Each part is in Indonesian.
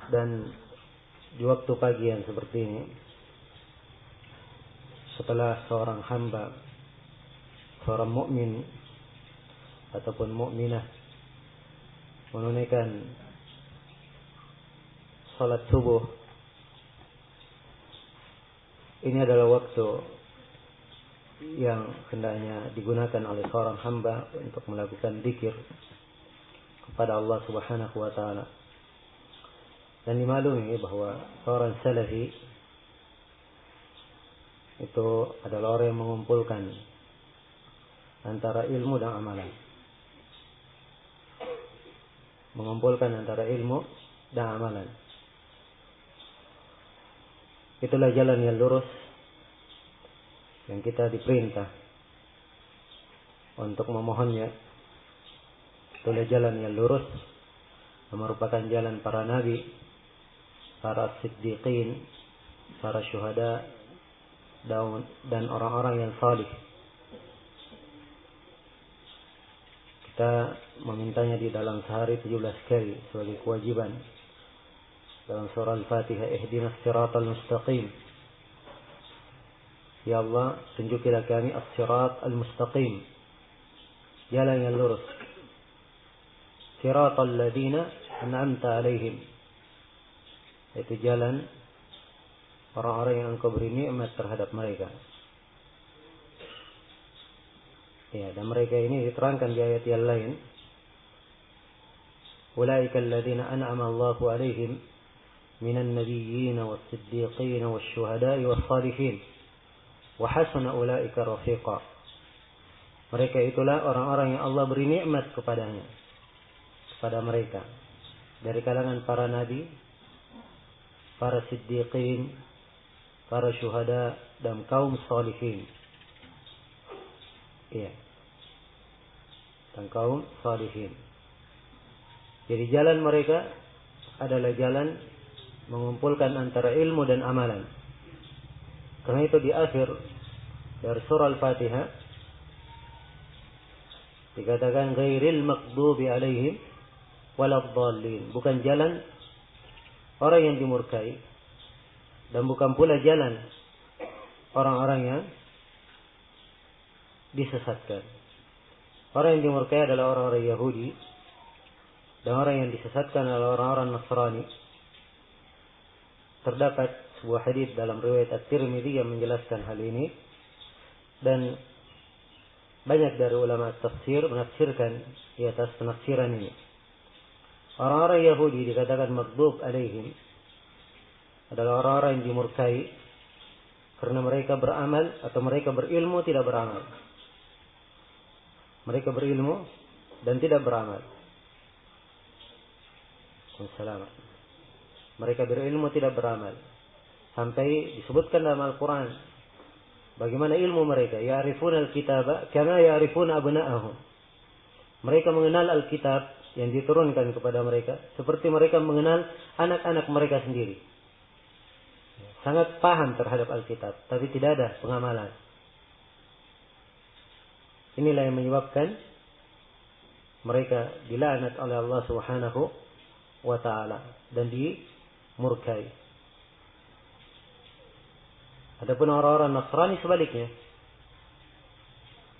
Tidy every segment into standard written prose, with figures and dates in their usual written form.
Dan di waktu pagi yang seperti ini, setelah seorang hamba, seorang mukmin ataupun mukminah menunaikan salat subuh, ini adalah waktu yang hendaknya digunakan oleh seorang hamba untuk melakukan zikir kepada Allah Subhanahu wa taala. Dan dimaklumi bahwa seorang salafi itu adalah orang yang mengumpulkan antara ilmu dan amalan. Mengumpulkan antara ilmu dan amalan. Itulah jalan yang lurus yang kita diperintah untuk memohonnya. Itulah jalan yang lurus yang merupakan jalan para nabi, para siddiqin, para syuhada, dan orang-orang yang salih. Kita memintanya di dalam sehari 17 kali sebagai kewajiban. Dalam surah Al-Fatihah, ihdinas siratal mustaqim. Ya Allah, tunjukilah kami as-sirat al-mustaqim, jalan yang lurus. Siratal ladina an'amta alaihim, itu jalan orang-orang yang engkau beri nikmat terhadap mereka. Ya, dan mereka ini diterangkan di ayat yang lain. Ulaika alladziina an'ama Allahu 'alaihim minan nabiyyin was-siddiqin wasyuhada'i was-shalihin wa hasuna ulaika rafiqa. Mereka itulah orang-orang yang Allah beri nikmat kepadanya, kepada mereka dari kalangan para nabi, para siddiqin, para syuhada, dan kaum salihin. Iya. Dan kaum salihin. Jadi jalan mereka adalah jalan mengumpulkan antara ilmu dan amalan. Karena itu di akhir dari surah Al-Fatihah dikatakan ghairil maghdubi alaihim waladdallin, bukan jalan orang yang dimurkai, dan bukan pula jalan orang-orang yang disesatkan. Orang yang dimurkai adalah orang-orang Yahudi, dan orang yang disesatkan adalah orang-orang Nasrani. Terdapat sebuah hadis dalam riwayat At-Tirmidzi yang menjelaskan hal ini, dan banyak dari ulama tafsir menafsirkan di atas penafsiran ini. Orang-orang Yahudi dikatakan maghdub alaihim adalah orang-orang yang dimurkai karena mereka beramal atau mereka berilmu tidak beramal. Mereka berilmu dan tidak beramal. Assalamualaikum. Mereka berilmu tidak beramal. Sampai disebutkan dalam Al-Quran bagaimana ilmu mereka. Ya'rifuna al-kitaba kama ya'rifuna abna'ahum. Mereka mengenal Alkitab yang diturunkan kepada mereka seperti mereka mengenal anak-anak mereka sendiri. Sangat paham terhadap Alkitab, tapi tidak ada pengamalan. Inilah yang menyebabkan mereka dilaknat oleh Allah Subhanahu wa taala dan dimurkai. Adapun orang-orang Nasrani sebaliknya,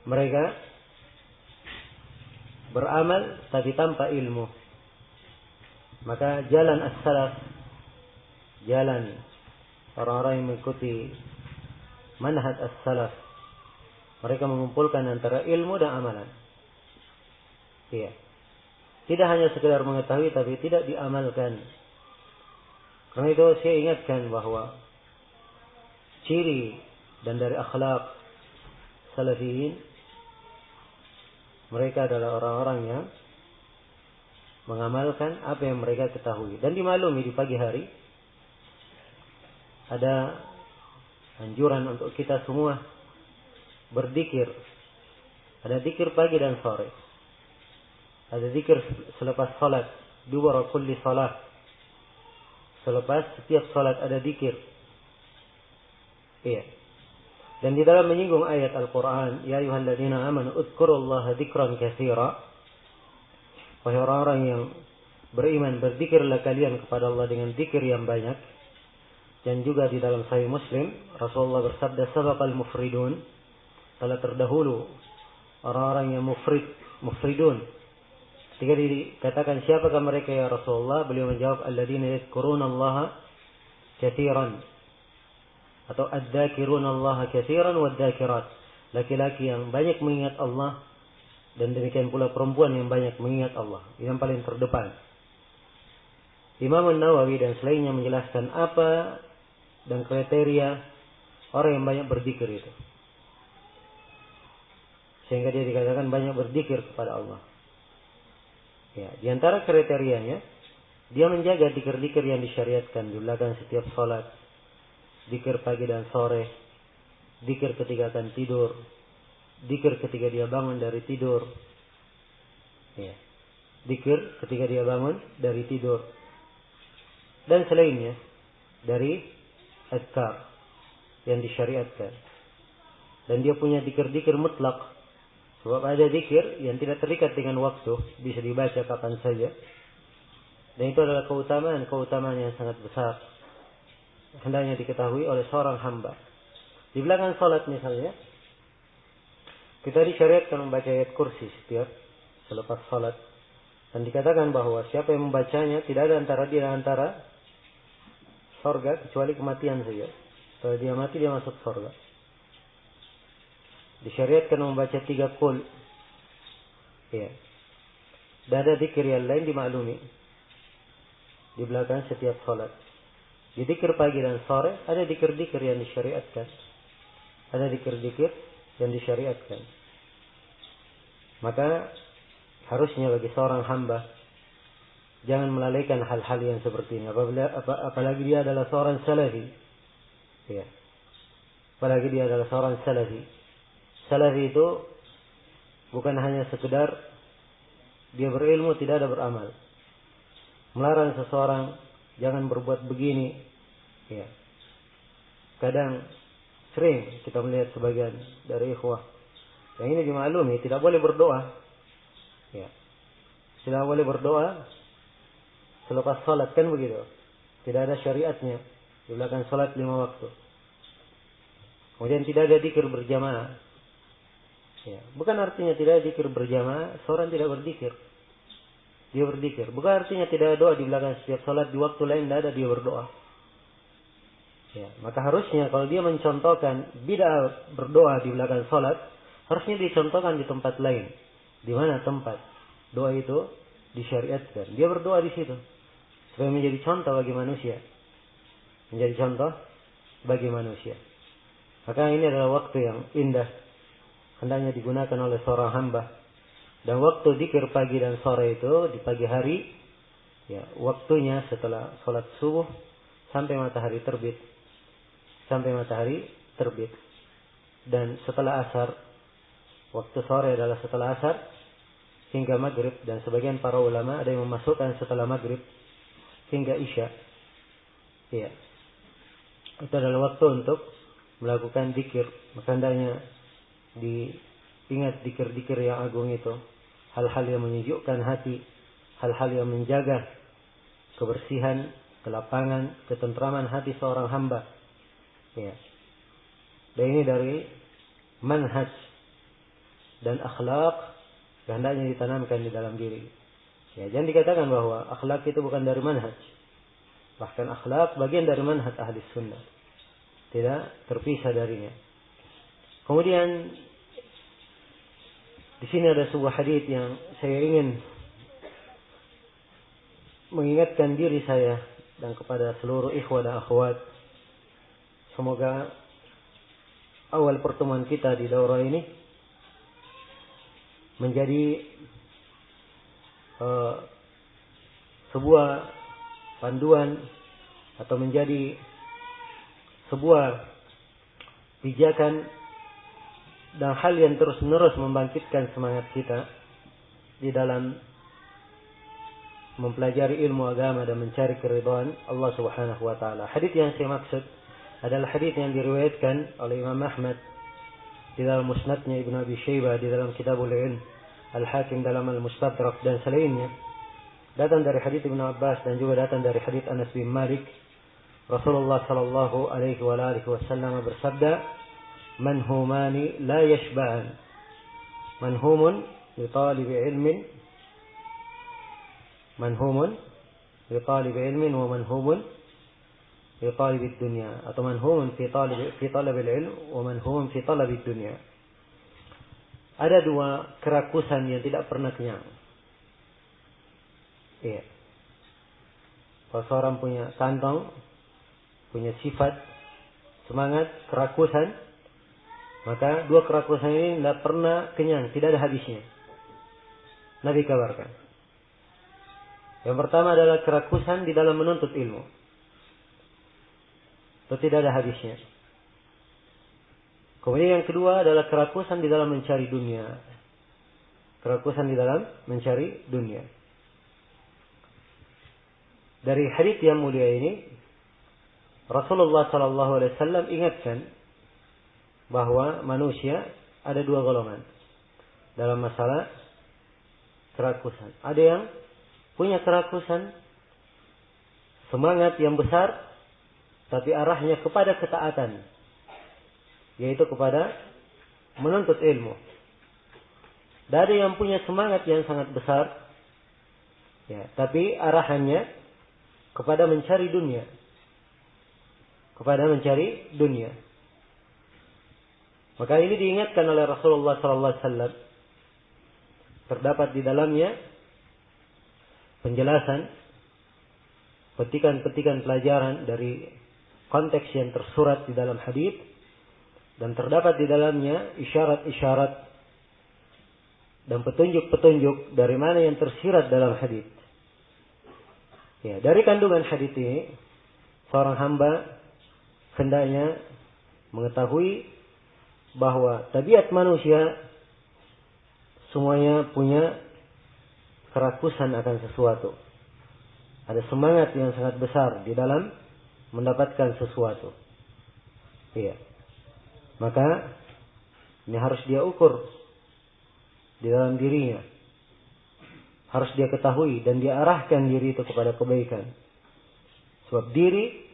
mereka beramal tapi tanpa ilmu. Maka jalan as-salaf, jalan orang-orang yang mengikuti manhaj as-salaf, mereka mengumpulkan antara ilmu dan amalan. Iya. Tidak hanya sekedar mengetahui tapi tidak diamalkan. Karena itu saya ingatkan bahwa ciri dan dari akhlak salafiyin, mereka adalah orang-orang yang mengamalkan apa yang mereka ketahui. Dan dimaklumi di pagi hari ada anjuran untuk kita semua berzikir. Ada zikir pagi dan sore. Ada zikir selepas salat, dubura kulli salat. Selepas setiap salat ada zikir. Iya. Dan di dalam menyinggung ayat Al-Quran, ya ayyuhalladzina amanu udhkurullaha dzikran katsira. Wahai orang-orang yang beriman, berzikirlah kalian kepada Allah dengan zikir yang banyak. Dan juga di dalam Sahih Muslim, Rasulullah bersabda, sabaqal mufridun, telah terdahulu orang-orang yang mufridun. Ketika dikatakan siapakah mereka ya Rasulullah, beliau menjawab, alladzina yadhkuruna Allaha katsiran, atau adzakiruna Allaha katsiran wadzakirat, laki-laki yang banyak mengingat Allah, dan demikian pula perempuan yang banyak mengingat Allah. Yang paling terdepan. Imam An-Nawawi dan selainnya menjelaskan apa dan kriteria orang yang banyak berzikir itu, sehingga dia dikatakan banyak berzikir kepada Allah. Ya, di antara kriterianya, dia menjaga zikir-zikir yang disyariatkan, dilakukan setiap salat, zikir pagi dan sore, zikir ketika akan tidur, zikir ketika dia bangun dari tidur. Ya, zikir ketika dia bangun dari tidur. Dan selainnya dari azkar yang disyariatkan. Dan dia punya zikir-zikir mutlak. Sebab ada zikir yang tidak terikat dengan waktu, bisa dibaca kapan saja. Dan itu adalah keutamaan yang sangat besar. Hendaknya diketahui oleh seorang hamba. Di belakang salat misalnya, kita disyariatkan membaca ayat kursi setiap selepas salat. Dan dikatakan bahwa siapa yang membacanya tidak ada antara dia dan antara surga kecuali kematian saja. Kalau dia mati dia masuk surga. Disyariatkan membaca 3 qul. Ya. Dan ada zikir yang lain dimaklumi di belakang setiap salat. Di zikir pagi dan sore ada zikir-zikir yang disyariatkan. Ada zikir-zikir yang disyariatkan. Maka harusnya bagi seorang hamba jangan melalaikan hal-hal yang seperti ini. Apalagi dia adalah seorang salafi. Ya. Apalagi dia adalah seorang salafi. Salafi itu bukan hanya sekedar dia berilmu tidak ada beramal. Melarang seseorang jangan berbuat begini. Ya. Kadang sering kita melihat sebagian dari ikhwah yang ini dimaklumi tidak boleh berdoa. Ya. Tidak boleh berdoa selepas salat, kan begitu. Tidak ada syariatnya di belakang salat 5 waktu. Kemudian tidak ada zikir berjamaah. Ya. Bukan artinya tidak ada zikir berjamaah seorang tidak berzikir. Dia berzikir. Bukan artinya tidak ada doa di belakang setiap salat, di waktu lain tidak ada dia berdoa. Ya. Maka harusnya kalau dia mencontohkan bid'ah berdoa di belakang salat, harusnya dicontohkan di tempat lain. Di mana tempat doa itu disyariatkan. Dia berdoa di situ supaya menjadi contoh bagi manusia. Menjadi contoh bagi manusia. Maka ini adalah waktu yang indah, hendaknya digunakan oleh seorang hamba. Dan waktu zikir pagi dan sore itu di pagi hari, ya, waktunya setelah salat subuh sampai matahari terbit. Sampai matahari terbit. Dan setelah asar, waktu sore adalah setelah asar hingga maghrib. Dan sebagian para ulama ada yang memasukkan setelah maghrib hingga isya. Ya. Itu adalah waktu untuk melakukan zikir. Maka hendaknya diingat zikir-zikir yang agung itu. Hal-hal yang menyejukkan hati. Hal-hal yang menjaga kebersihan, kelapangan, ketentraman hati seorang hamba. Ya. Dan ini dari manhaj dan akhlak yang hendaknya ditanamkan di dalam diri. Ya, jangan dikatakan bahwa akhlak itu bukan dari manhaj. Bahkan akhlak bagian dari manhaj ahli sunnah. Tidak terpisah darinya. Kemudian di sini ada sebuah hadis yang saya ingin mengingatkan diri saya dan kepada seluruh ikhwah dan akhwat. Semoga awal pertemuan kita di daurah ini menjadi sebuah panduan atau menjadi sebuah pijakan dan hal yang terus-menerus membangkitkan semangat kita di dalam mempelajari ilmu agama dan mencari keridhaan Allah Subhanahu wa taala. Hadis yang saya maksud adalah hadis yang diriwayatkan oleh Imam Ahmad di dalam Musnadnya, Ibnu Abi Syaibah di dalam Kitabul Ilm, Al-Hakim dalam Al-Mustadrak dan selainnya datang dari hadits Ibnu Abbas dan juga datang dari hadits Anas bin Malik, Rasulullah sallallahu alaihi wasallam bersabda, "Manhumani la yashba'an. Manhumun li talibi ilmin, manhumun li talibi ilmin wa manhumun li talibi dunya." Atau manhumun fi talabil ilm wa manhumun fi talabid dunya. Ada dua kerakusan yang tidak pernah kenyang. Iya. Kalau seorang punya kantong, punya sifat semangat, kerakusan, maka dua kerakusan ini tidak pernah kenyang, tidak ada habisnya. Nabi kabarkan. Yang pertama adalah kerakusan di dalam menuntut ilmu. Itu tidak ada habisnya. Kemudian yang kedua adalah kerakusan di dalam mencari dunia. Kerakusan di dalam mencari dunia. Dari hadits yang mulia ini, Rasulullah sallallahu alaihi wasallam ingatkan bahwa manusia ada dua golongan dalam masalah kerakusan. Ada yang punya kerakusan, semangat yang besar, tapi arahnya kepada ketaatan, yaitu kepada menuntut ilmu. Dan ada yang punya semangat yang sangat besar, ya, tapi arahannya kepada mencari dunia. Kepada mencari dunia. Maka ini diingatkan oleh Rasulullah sallallahu alaihi wasallam. Terdapat di dalamnya penjelasan, petikan-petikan pelajaran dari konteks yang tersurat di dalam hadis, dan terdapat di dalamnya isyarat-isyarat dan petunjuk-petunjuk dari mana yang tersirat dalam hadis. Ya, dari kandungan hadis ini, seorang hamba hendaknya mengetahui bahwa tabiat manusia semuanya punya kerakusan akan sesuatu. Ada semangat yang sangat besar di dalam mendapatkan sesuatu. Iya. Maka ini harus dia ukur di dalam dirinya. Harus dia ketahui dan dia arahkan diri itu kepada kebaikan. Sebab diri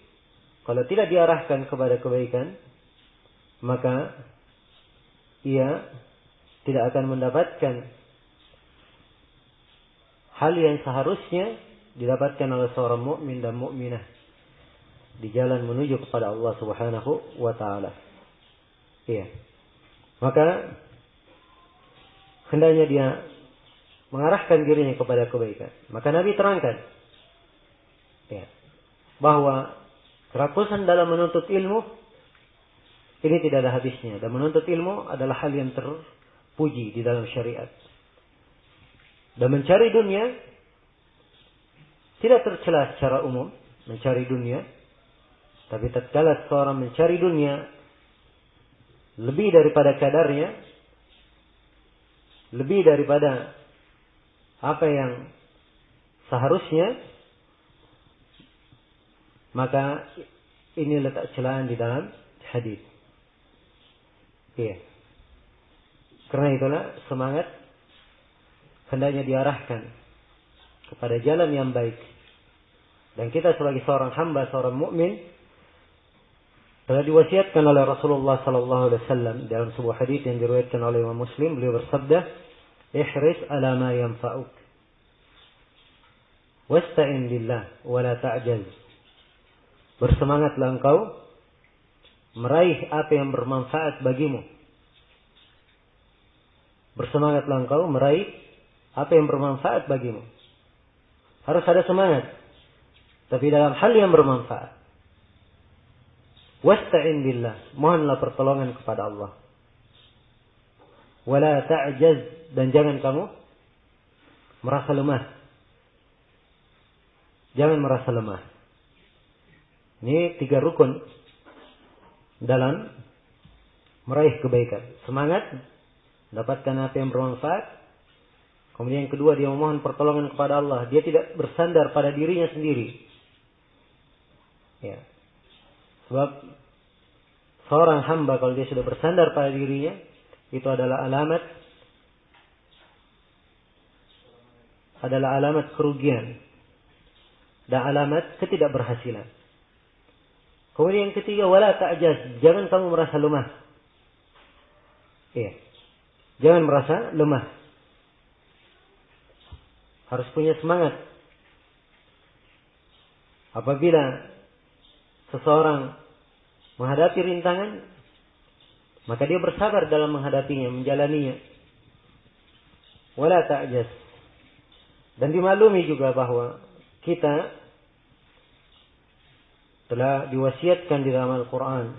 kalau tidak diarahkan kepada kebaikan, maka ia tidak akan mendapatkan hal yang seharusnya didapatkan oleh seorang mukmin dan mukminah di jalan menuju kepada Allah Subhanahu wa taala. Iya. Maka hendaknya dia mengarahkan dirinya kepada kebaikan. Maka Nabi terangkan, ya, bahwa kerakusan dalam menuntut ilmu ini tidak ada habisnya, dan menuntut ilmu adalah hal yang terpuji di dalam syariat. Dan mencari dunia tidak tercela secara umum, mencari dunia, tapi tatkala seorang mencari dunia lebih daripada kadarnya, lebih daripada apa yang seharusnya, maka ini letak celaan di dalam hadis. Iya. Karena itulah semangat hendaknya diarahkan kepada jalan yang baik. Dan kita sebagai seorang hamba, seorang mukmin, telah diwasiatkan oleh Rasulullah sallallahu alaihi wasallam dalam sebuah hadis yang diriwayatkan oleh Imam Muslim. Beliau bersabda, "Ihris ala ma yanfa'uk. Wasta'in billah wa la ta'jaz." Bersemangatlah engkau meraih apa yang bermanfaat bagimu. Bersemangatlah engkau meraih apa yang bermanfaat bagimu. Harus ada semangat, tapi dalam hal yang bermanfaat. Wasta'in billah, mohonlah pertolongan kepada Allah. Wala ta'jaz, dan jangan kamu merasa lemah. Jangan merasa lemah. Ini 3 rukun dalam meraih kebaikan. Semangat, dapatkan apa yang bermanfaat. Kemudian yang kedua, dia memohon pertolongan kepada Allah. Dia tidak bersandar pada dirinya sendiri. Ya. Sebab seorang hamba kalau dia sudah bersandar pada dirinya, itu adalah alamat adalah alamat kerugian dan alamat ketidakberhasilan. Kemudian yang ketiga, wala ta'jaz, jangan kamu merasa lemah. Iya. Jangan merasa lemah. Harus punya semangat. Apabila seseorang menghadapi rintangan, maka dia bersabar dalam menghadapinya, menjalaninya. Wala ta'jaz. Dan dimaklumi juga bahwa kita telah diwasiatkan di dalam Al-Quran,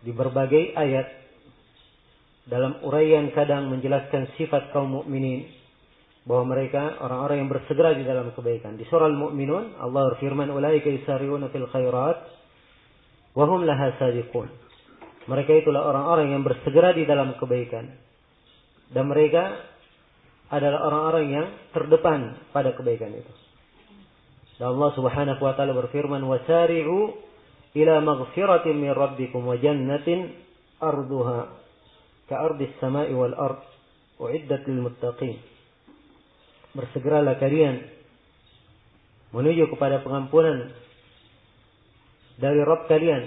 di berbagai ayat, dalam uraian kadang menjelaskan sifat kaum mukminin, bahwa mereka orang-orang yang bersegera di dalam kebaikan. Di surah Al-Mu'minun, Allah berfirman, "Ulaika yusari'una fil khairat wa hum laha sabiqun." Mereka itulah orang-orang yang bersegera di dalam kebaikan, dan mereka adalah orang-orang yang terdepan pada kebaikan itu. Dan Allah Subhanahu wa taala berfirman, "Wasari'u ila maghfiratin min rabbikum wa jannatin arduha ka'ardis sama'i wal ard u'iddat lil muttaqin." Bersegeralah kalian menuju kepada pengampunan dari Rabb kalian.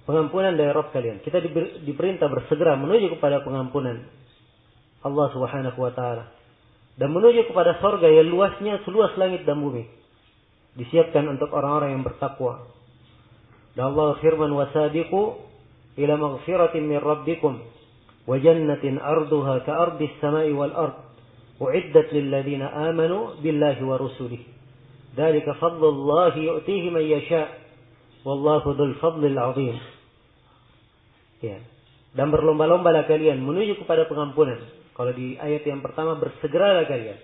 Pengampunan dari Rabb kalian. Kita diperintah bersegera menuju kepada pengampunan Allah Subhanahu wa taala. Dan menuju kepada surga yang luasnya seluas langit dan bumi. Disiapkan untuk orang-orang yang bertakwa. Dan Allah firman, "Wasabiqu ila maghfiratin min rabbikum wa jannatin arduha ka'ardis sama'i wal ard u'iddat lil ladzina amanu billahi wa rusulihi. Dzalika fadlullahi yu'tihi man yasha' wallahu dzul fadlil 'adzim." Ya. Dan berlomba-lombalah kalian menuju kepada pengampunan. Kalau di ayat yang pertama, bersegeralah kalian.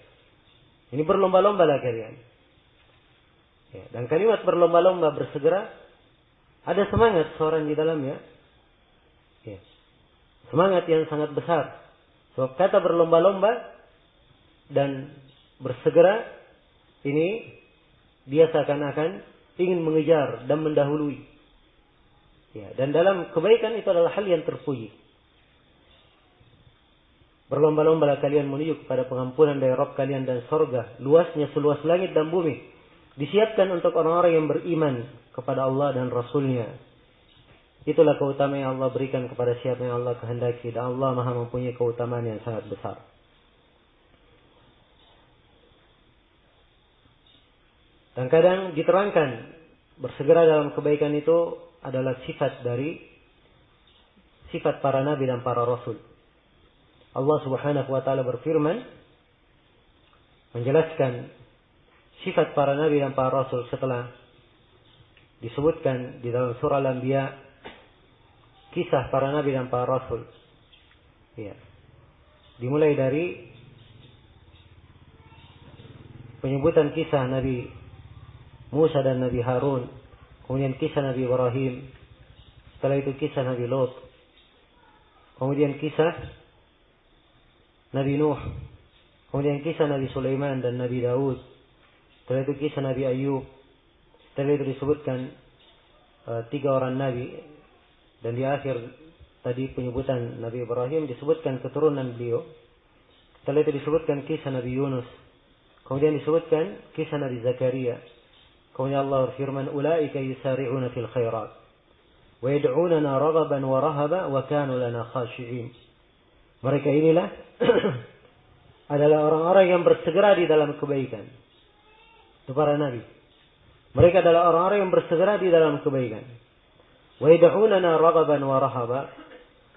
Ini berlomba-lombalah kalian. Ya, dan kalimat berlomba-lomba, bersegera, ada semangat seorang di dalamnya. Ya. Semangat yang sangat besar. Sebab kata berlomba-lomba dan bersegera, ini dia seakan-akan ingin mengejar dan mendahului. Ya, dan dalam kebaikan itu adalah hal yang terpuji. Berlomba-lombalah kalian menuju kepada pengampunan dari Rabb kalian dan surga luasnya seluas langit dan bumi. Disiapkan untuk orang-orang yang beriman kepada Allah dan Rasulnya. Itulah keutamaan yang Allah berikan kepada siapa yang Allah kehendaki. Dan Allah Maha mempunyai keutamaan yang sangat besar. Dan kadang diterangkan bersegera dalam kebaikan itu adalah sifat dari sifat para nabi dan para rasul. Allah Subhanahu wa taala berfirman menjelaskan sifat para nabi dan para rasul setelah disebutkan di dalam surah Al-Anbiya kisah para nabi dan para rasul. Ya. Dimulai dari penyebutan kisah Nabi Musa dan Nabi Harun, kemudian kisah Nabi Ibrahim, setelah itu kisah Nabi Lot, kemudian kisah Nabi Nuh, kemudian kisah Nabi Sulaiman dan Nabi Daud, setelah itu kisah Nabi Ayub, setelah itu disebutkan 3 orang Nabi, dan di akhir tadi penyebutan Nabi Ibrahim disebutkan keturunan beliau, setelah itu disebutkan kisah Nabi Yunus, kemudian disebutkan kisah Nabi Zakaria, kemudian Allah berfirman, "Ulaika yusari'una fil khairat wa yad'unana raghaban wa rahaba wa kanu lana khashi'in." Mereka inilah adalah orang-orang yang bersegera di dalam kebaikan. Itu para nabi. Mereka adalah orang-orang yang bersegera di dalam kebaikan. Wa yad'unana raghaban wa rahaba,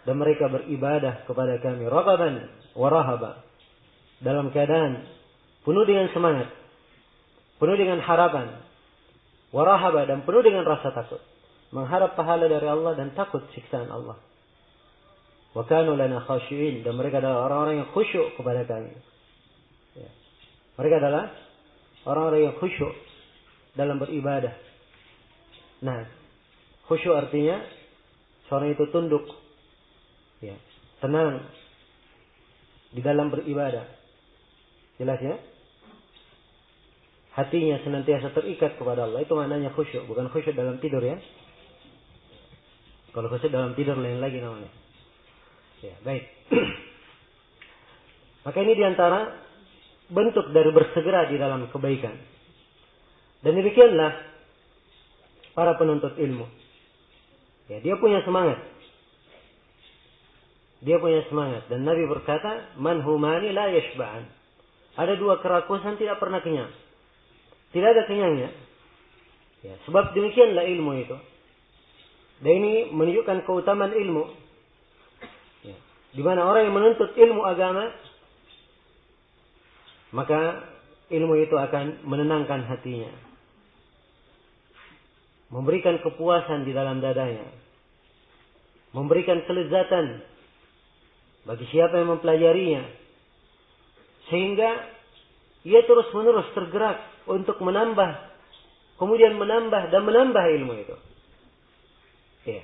dan mereka beribadah kepada kami raghaban wa rahaba, dalam keadaan penuh dengan semangat, penuh dengan harapan, wa rahaba, dan penuh dengan rasa takut, mengharap pahala dari Allah dan takut siksaan Allah. Wa kanu lana khashi'in, dan mereka adalah orang-orang yang khusyuk kepada kami. Ya. Mereka adalah orang-orang yang khusyuk dalam beribadah. Nah, khusyuk artinya seorang itu tunduk, ya, tenang di dalam beribadah. Jelas ya? Hatinya senantiasa terikat kepada Allah. Itu maknanya khusyuk, bukan khusyuk dalam tidur ya. Kalau khusyuk dalam tidur lain lagi namanya. Ya, baik. Maka ini diantara bentuk dari bersegera di dalam kebaikan. Dan demikianlah para penuntut ilmu. Ya, dia punya semangat. Dia punya semangat. Dan Nabi berkata, man humani la yashba'an. Ada dua kerakusan tidak pernah kenyang. Tidak ada kenyangnya. Ya, sebab demikianlah ilmu itu. Dan ini menunjukkan keutamaan ilmu. Ya, di mana orang yang menuntut ilmu agama, maka ilmu itu akan menenangkan hatinya. Memberikan kepuasan di dalam dadanya. Memberikan kelezatan bagi siapa yang mempelajarinya. Sehingga ia terus-menerus tergerak untuk menambah, kemudian menambah dan menambah ilmu itu. Ya.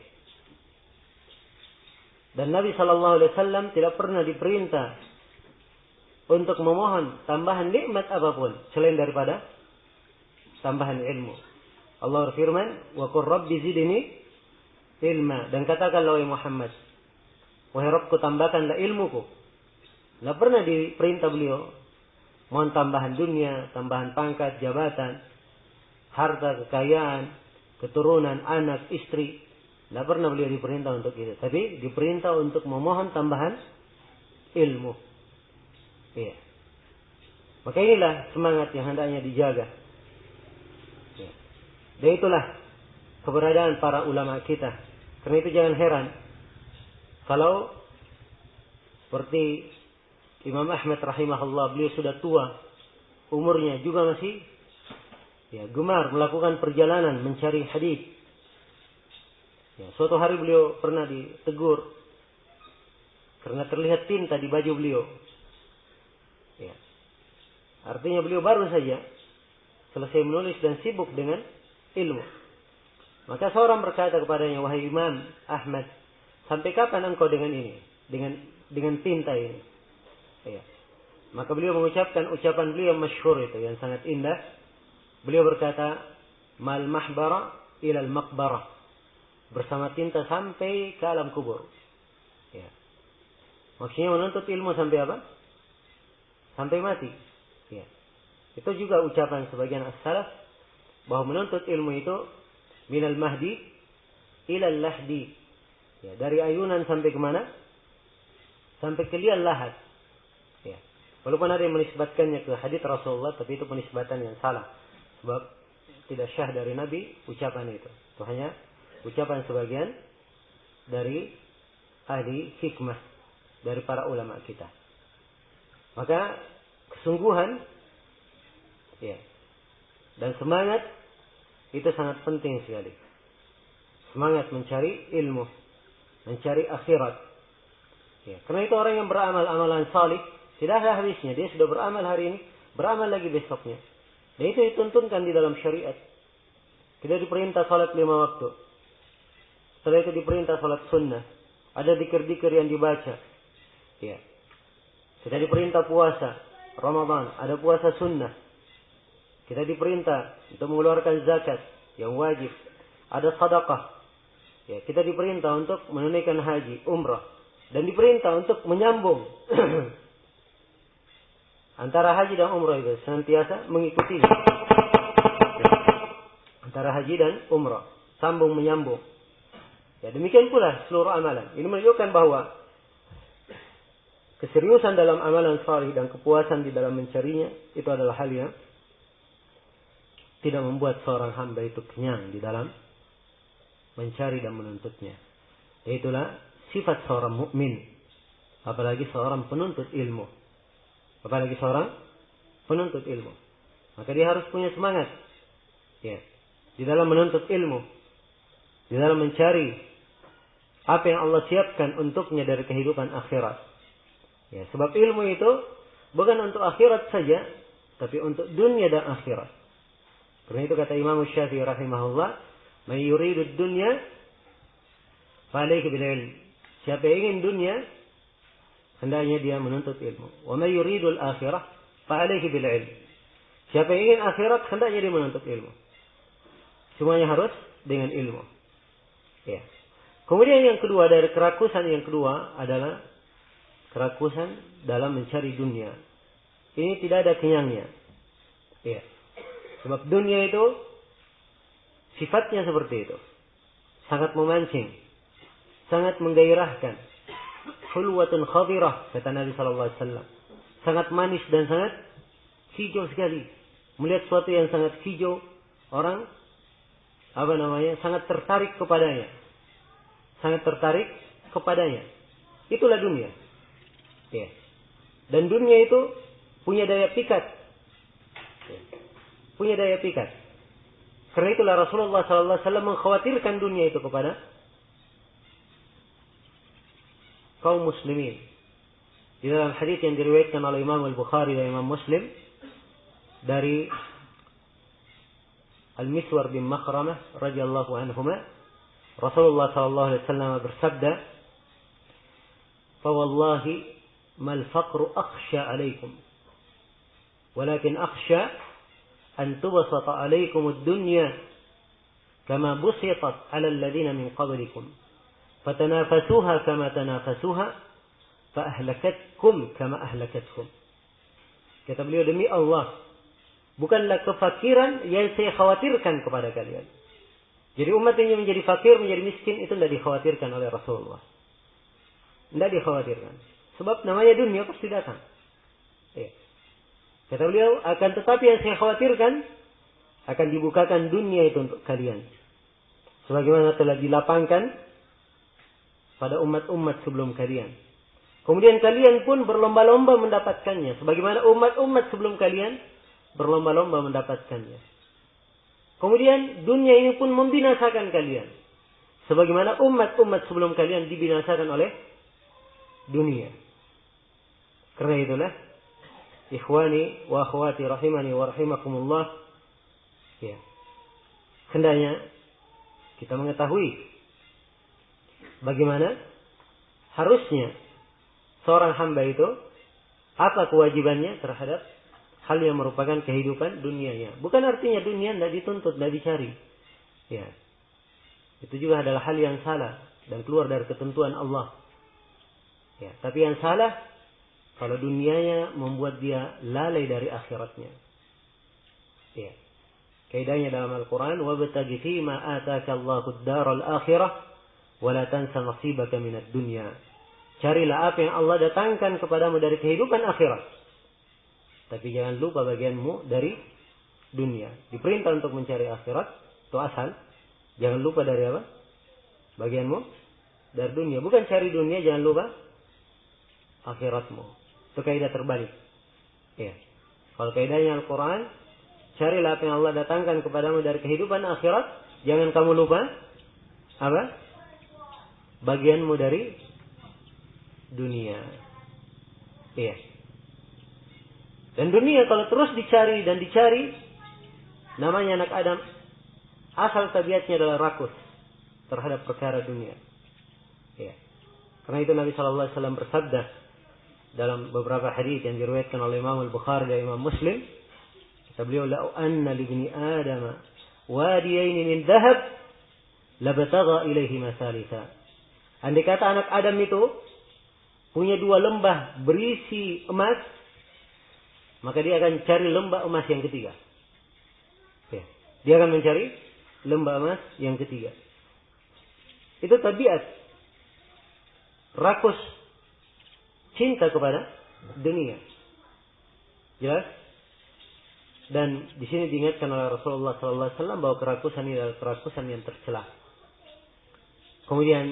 Dan Nabi SAW tidak pernah diperintah untuk memohon tambahan nikmat apapun selain daripada tambahan ilmu. Allah berfirman, "Wa qur rabbi zidni ilma." Dan katakanlah wahai Muhammad, wahai Rabbku, tambahkanlah ilmuku. Tidak pernah diperintah beliau mohon tambahan dunia, tambahan pangkat, jabatan, harta, kekayaan, keturunan, anak, istri. Tidak pernah beliau diperintah untuk itu. Tapi diperintah untuk memohon tambahan ilmu. Iya. Maka inilah semangat yang hendaknya dijaga. Ya. Dan itulah keberadaan para ulama kita. Karena itu jangan heran kalau seperti Imam Ahmad rahimahullah, beliau sudah tua, umurnya juga masih gemar melakukan perjalanan mencari hadis. Ya, suatu hari beliau pernah ditegur karena terlihat tinta di baju beliau. Ya. Artinya beliau baru saja selesai menulis dan sibuk dengan ilmu. Maka seorang berkata kepadanya, wahai Imam Ahmad, sampai kapan engkau dengan ini? Dengan tinta ini? Ya. Maka beliau mengucapkan ucapan beliau masyhur itu yang sangat indah. Beliau berkata, mal mahbara ilal maqbarah. Bersama tinta sampai ke alam kubur. Ya. Maksudnya menuntut ilmu sampai apa? Sampai mati. Ya. Itu juga ucapan sebagian as-salaf bahwa menuntut ilmu itu minal mahdi ilal lahdi. Ya, dari ayunan sampai ke mana? Sampai ke liang lahat. Ya. Walaupun ada yang menisbatkannya ke hadits Rasulullah, tapi itu penisbatan yang salah. Sebab tidak syah dari Nabi ucapan itu. Itu hanya ucapan sebagian dari ahli hikmah, dari para ulama kita. Maka kesungguhan ya, dan semangat itu sangat penting sekali. Semangat mencari ilmu, mencari akhirat. Ya, karena itu orang yang beramal amalan salih tidak ada habisnya. Dia sudah beramal hari ini, beramal lagi besoknya. Dan itu dituntunkan di dalam syariat. Kita diperintah salat 5 waktu. Setelah itu diperintah salat sunnah. Ada dzikir-dzikir yang dibaca. Ya. Kita diperintah puasa Ramadan, ada puasa sunnah. Kita diperintah untuk mengeluarkan zakat yang wajib. Ada sedekah. Ya, kita diperintah untuk menunaikan haji, umrah. Dan diperintah untuk menyambung antara haji dan umrah itu senantiasa mengikuti. Antara haji dan umrah, sambung menyambung. Ya, demikian pula seluruh amalan. Ini menunjukkan bahwa keseriusan dalam amalan salih dan kepuasan di dalam mencarinya itu adalah hal yang tidak membuat seorang hamba itu kenyang di dalam mencari dan menuntutnya. Itulah sifat seorang mukmin, apalagi seorang penuntut ilmu. Apalagi seorang penuntut ilmu. Maka dia harus punya semangat. Ya. Di dalam menuntut ilmu. Di dalam mencari apa yang Allah siapkan untuknya dari kehidupan akhirat. Ya, sebab ilmu itu bukan untuk akhirat saja, tapi untuk dunia dan akhirat. Karena itu kata Imam Syafi'i rahimahullah, "Man yuridud dunya falayhi bil ilm." Siapa yang ingin dunia, hendaknya dia menuntut ilmu. Wa may yuridul akhirah fa alayhi bil ilm. Siapa yang ingin akhirat, hendaknya dia menuntut ilmu. Semuanya harus dengan ilmu. Ya. Kemudian yang kedua, dari kerakusan yang kedua adalah kerakusan dalam mencari dunia. ini tidak ada kenyangnya. Ya. Sebab dunia itu sifatnya seperti itu. Sangat memancing. Sangat menggairahkan. Hulwatun khadirah, kata Nabi SAW. Sangat manis dan sangat hijau sekali. Melihat sesuatu yang sangat hijau, orang sangat tertarik kepadanya. Sangat tertarik kepadanya. Itulah dunia. Ya. Dan dunia itu punya daya pikat. Ya. Punya daya pikat. Karena itulah Rasulullah SAW mengkhawatirkan dunia itu kepada kaum muslimin. Di dalam hadis yang diriwayatkan oleh Imam Al-Bukhari dan Imam Muslim dari Al-Miswar bin Makhramah radhiyallahu anhuma, Rasulullah sallallahu alaihi wasallam bersabda, "Fa wallahi mal faqru akhsha 'alaikum, walakin akhsha an tubsata 'alaikum ad-dunya kama busitat 'ala alladhina min qablikum, fatanafasuha kama tanafasuha, fa ahlakatkum kama ahlakatkum." Kata beliau, demi Allah, bukanlah kefakiran yang saya khawatirkan kepada kalian. Jadi umat ini menjadi fakir, menjadi miskin, itu tidak dikhawatirkan oleh Rasulullah. Tidak dikhawatirkan. Sebab namanya dunia pasti datang. Ya. Kata beliau, akan tetapi yang saya khawatirkan, akan dibukakan dunia itu untuk kalian. Sebagaimana telah dilapangkan pada umat-umat sebelum kalian. Kemudian kalian pun berlomba-lomba mendapatkannya. Sebagaimana umat-umat sebelum kalian berlomba-lomba mendapatkannya. Kemudian dunia ini pun membinasakan kalian. Sebagaimana umat-umat sebelum kalian dibinasakan oleh dunia. Karena itulah, ikhwani wa akhwati rahimani wa rahimakumullah, ya, hendaknya kita mengetahui bagaimana harusnya seorang hamba itu, apa kewajibannya terhadap hal yang merupakan kehidupan dunianya. Bukan artinya dunia tidak dituntut, tidak dicari. Ya. Itu juga adalah hal yang salah dan keluar dari ketentuan Allah. Ya. Tapi yang salah, kalau dunianya membuat dia lalai dari akhiratnya. Ya. Kaidahnya dalam Al-Quran, وَبْتَغِ فِي مَا آتَاكَ اللَّهُ الدَّارَ الْآخِرَةَ وَلَا تَنْسَ نَصِيبَكَ مِنَ الدُّنْيَا. Carilah apa yang Allah datangkan kepadamu dari kehidupan akhirat. Tapi jangan lupa bagianmu dari dunia. Diperintah untuk mencari akhirat, itu asal. Jangan lupa dari apa? Bagianmu dari dunia. Bukan cari dunia, jangan lupa akhiratmu. Itu kaidah terbalik. Ya. Kalau kaidahnya Al-Quran, carilah apa yang Allah datangkan kepadamu dari kehidupan akhirat. Jangan kamu lupa apa? Bagianmu dari dunia. Iya. Dan dunia kalau terus dicari dan dicari, namanya anak Adam, asal tabiatnya adalah rakus terhadap perkara dunia. Ya. Karena itu Nabi SAW bersabda dalam beberapa hadis yang diriwayatkan oleh Imam Al-Bukhari dan Imam Muslim, kata beliau, "Lau anna libni Adam wadiyaini min dhahab, labtagha ilaihi masalika." Andai kata anak Adam itu punya dua lembah berisi emas, maka dia akan cari lembah emas yang ketiga. Ya. Dia akan mencari lembah emas yang ketiga. Itu tabiat rakus cinta kepada dunia. Jelas? Dan di sini diingatkan oleh Rasulullah SAW bahwa kerakusan ini adalah kerakusan yang tercela. Kemudian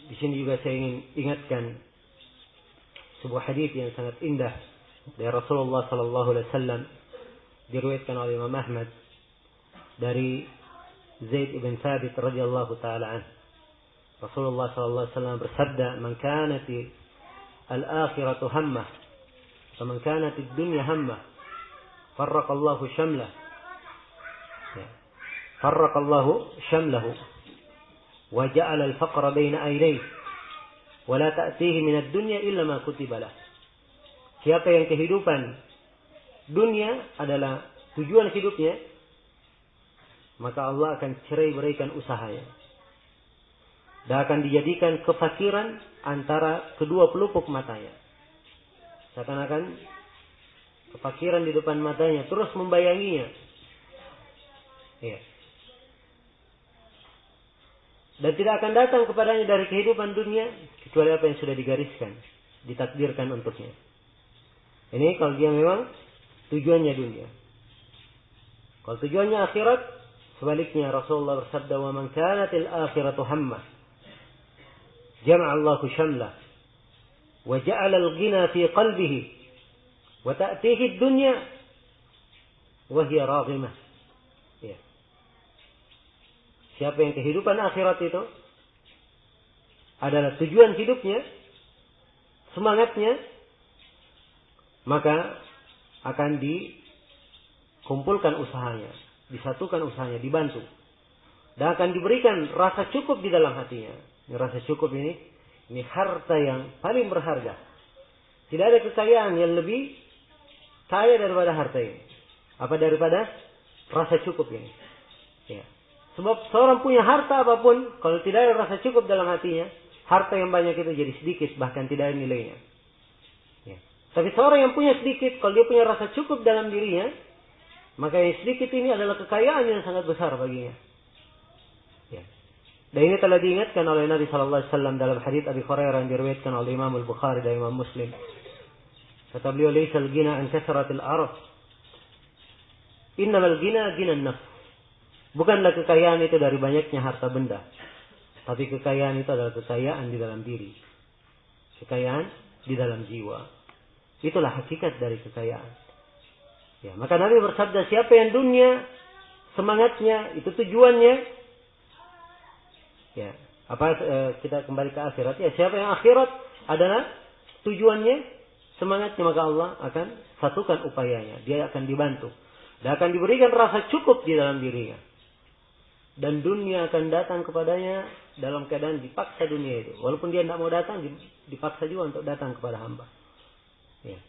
di sini juga saya ingin ingatkan sebuah hadis yang sangat indah dari Rasulullah SAW, diriwayatkan oleh Imam Ahmad dari Zaid ibn Thabit radhiyallahu taala anhu. Rasulullah SAW bersabda, "Man kanati al-akhiratu hammah, wa man kanati ad-dunya hammah, farraqallahu shamlah." Farraqallahu shamlahu wa ja'ala al-faqra baina aynayhi wa la ta'tihi min ad-dunya illa ma kutiba lahu. Siapa yang kehidupan dunia adalah tujuan hidupnya, maka Allah akan cerai-beraikan usahanya. Dan akan dijadikan kefakiran antara kedua pelupuk matanya. Seakan-akan kefakiran di depan matanya, terus membayanginya. Ya. Dan tidak akan datang kepadanya dari kehidupan dunia kecuali apa yang sudah digariskan, ditakdirkan untuknya. Ini kalau dia memang tujuannya dunia. Kalau tujuannya akhirat, sebaliknya Rasulullah bersabda, "Wa man kanatil akhiratu hammah, jama'a Allahu shamlah, wa ja'ala al-ghina fi qalbihi, wa ta'tihi ad-dunya wa hiya raghimah." Ya. Siapa yang kehidupan akhirat itu adalah tujuan hidupnya, semangatnya, maka akan dikumpulkan usahanya, disatukan usahanya, dibantu. Dan akan diberikan rasa cukup di dalam hatinya. Ini rasa cukup ini harta yang paling berharga. Tidak ada kekayaan yang lebih kaya daripada harta ini. Apa daripada rasa cukup ini. Ya. Sebab seorang punya harta apapun, kalau tidak ada rasa cukup dalam hatinya, harta yang banyak itu jadi sedikit, bahkan tidak ada nilainya. Ya. Tapi seorang yang punya sedikit, kalau dia punya rasa cukup dalam dirinya, maka yang sedikit ini adalah kekayaan yang sangat besar baginya. Ya. Dan ini telah diingatkan oleh Nabi SAW dalam hadits Abi Hurairah yang diriwayatkan oleh Imam Al-Bukhari dan Imam Muslim. Kata beliau, "Laisal ghina an kasratil araf, innamal ghina ghinan nafs." Bukanlah kekayaan itu dari banyaknya harta benda, tapi kekayaan itu adalah kekayaan di dalam diri, kekayaan di dalam jiwa. Itulah hakikat dari kekayaan. Ya, maka Nabi bersabda, siapa yang dunia semangatnya, itu tujuannya. Ya, kita kembali ke akhirat. Ya, siapa yang akhirat adalah tujuannya, semangatnya, maka Allah akan satukan upayanya. Dia akan dibantu. Dan akan diberikan rasa cukup di dalam dirinya. Dan dunia akan datang kepadanya dalam keadaan dipaksa dunia itu. Walaupun dia tidak mau datang, dipaksa juga untuk datang kepada hamba. Ya.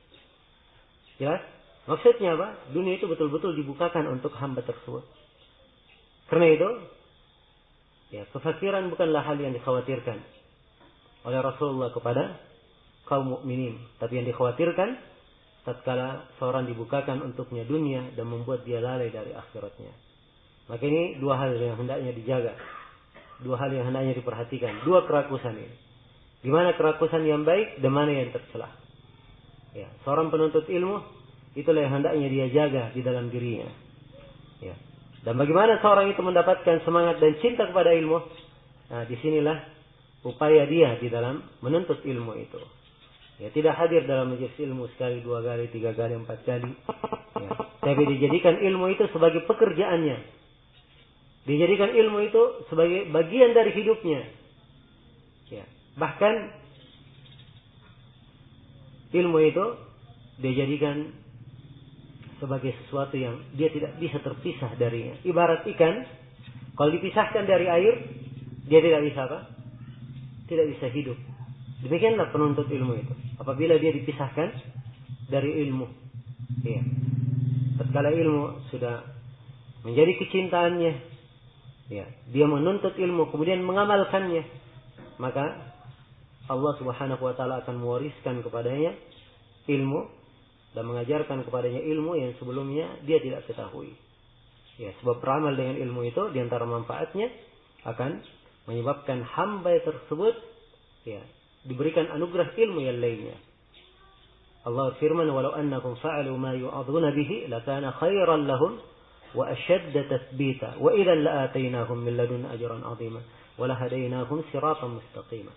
Jelas? Maksudnya apa? Dunia itu betul-betul dibukakan untuk hamba tersebut. Karena itu, ya, kefakiran bukanlah hal yang dikhawatirkan oleh Rasulullah kepada kaum mukminin. Tapi yang dikhawatirkan, tatkala seorang dibukakan untuknya dunia dan membuat dia lalai dari akhiratnya. Maka ini dua hal yang hendaknya dijaga. Dua hal yang hendaknya diperhatikan. Dua kerakusan ini. Di mana kerakusan yang baik dan mana yang tercela. Ya, seorang penuntut ilmu, itulah yang hendaknya dia jaga di dalam dirinya. Ya. Dan bagaimana seorang itu mendapatkan semangat dan cinta kepada ilmu? Nah, disinilah upaya dia di dalam menuntut ilmu itu. Ya, tidak hadir dalam majelis ilmu sekali, dua kali, tiga kali, empat kali. Ya. Tapi dijadikan ilmu itu sebagai pekerjaannya. Dijadikan ilmu itu sebagai bagian dari hidupnya. Ya. Bahkan ilmu itu dijadikan sebagai sesuatu yang dia tidak bisa terpisah darinya. Ibarat ikan, kalau dipisahkan dari air, dia tidak bisa apa? Tidak bisa hidup. Demikianlah penuntut ilmu itu. Apabila dia dipisahkan dari ilmu. Ya. Tatkala ilmu sudah menjadi kecintaannya, ya, dia menuntut ilmu kemudian mengamalkannya, maka Allah Subhanahu wa taala akan mewariskan kepadanya ilmu dan mengajarkan kepadanya ilmu yang sebelumnya dia tidak ketahui. Ya, sebab beramal dengan ilmu itu di antara manfaatnya akan menyebabkan hamba tersebut, ya, diberikan anugerah ilmu yang lainnya. Allah firman, "Walau annakum fa'alu ma yu'adhuna bihi lakana khairan lahum wa ashadda tathbita wa idzan la'atainahum min ladun ajran 'azima wa lahadainahum siratan mustaqima."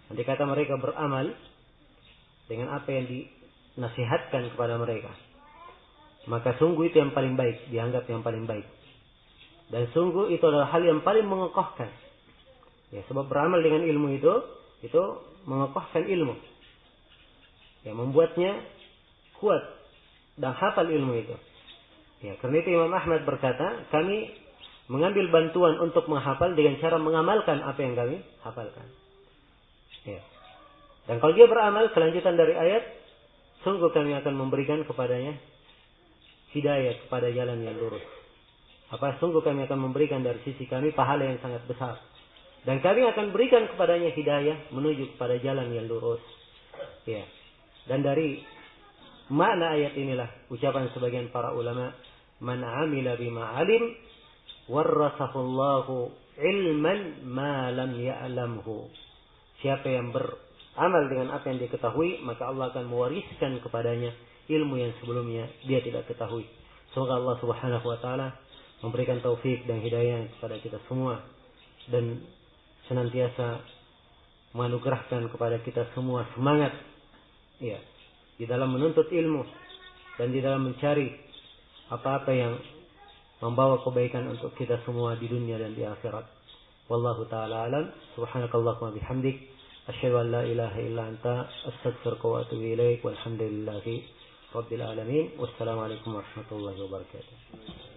Andai kata mereka beramal dengan apa yang dinasihatkan kepada mereka, maka sungguh itu yang paling baik, dianggap yang paling baik. Dan sungguh itu adalah hal yang paling mengokohkan. Ya, sebab beramal dengan ilmu itu mengokohkan ilmu. Ya, membuatnya kuat dan hafal ilmu itu. Ya, karena itu Imam Ahmad berkata, kami mengambil bantuan untuk menghafal dengan cara mengamalkan apa yang kami hafalkan. Ya. Dan kalau dia beramal, kelanjutan dari ayat, sungguh kami akan memberikan kepadanya hidayah kepada jalan yang lurus. Sungguh kami akan memberikan dari sisi kami pahala yang sangat besar. Dan kami akan berikan kepadanya hidayah menuju kepada jalan yang lurus. Ya. Dan dari Makna ayat inilah ucapan sebagian para ulama, man amila bima alim warasahullahu ilman ma lam ya'lamhu. Siapa yang beramal dengan apa yang dia ketahui, maka Allah akan mewariskan kepadanya ilmu yang sebelumnya dia tidak ketahui. Semoga Allah Subhanahu wa taala memberikan taufik dan hidayah kepada kita semua dan senantiasa menganugerahkan kepada kita semua semangat ya di dalam menuntut ilmu dan di dalam mencari apa-apa yang membawa kebaikan untuk kita semua di dunia dan di akhirat. Wallahu taala alam. Subhanakallahumma bihamdik asyhadu an la ilaha illa anta astaghfiruka wa atubu ilaik. Walhamdulillahi rabbil alamin. Wassalamu alaikum warahmatullahi wabarakatuh.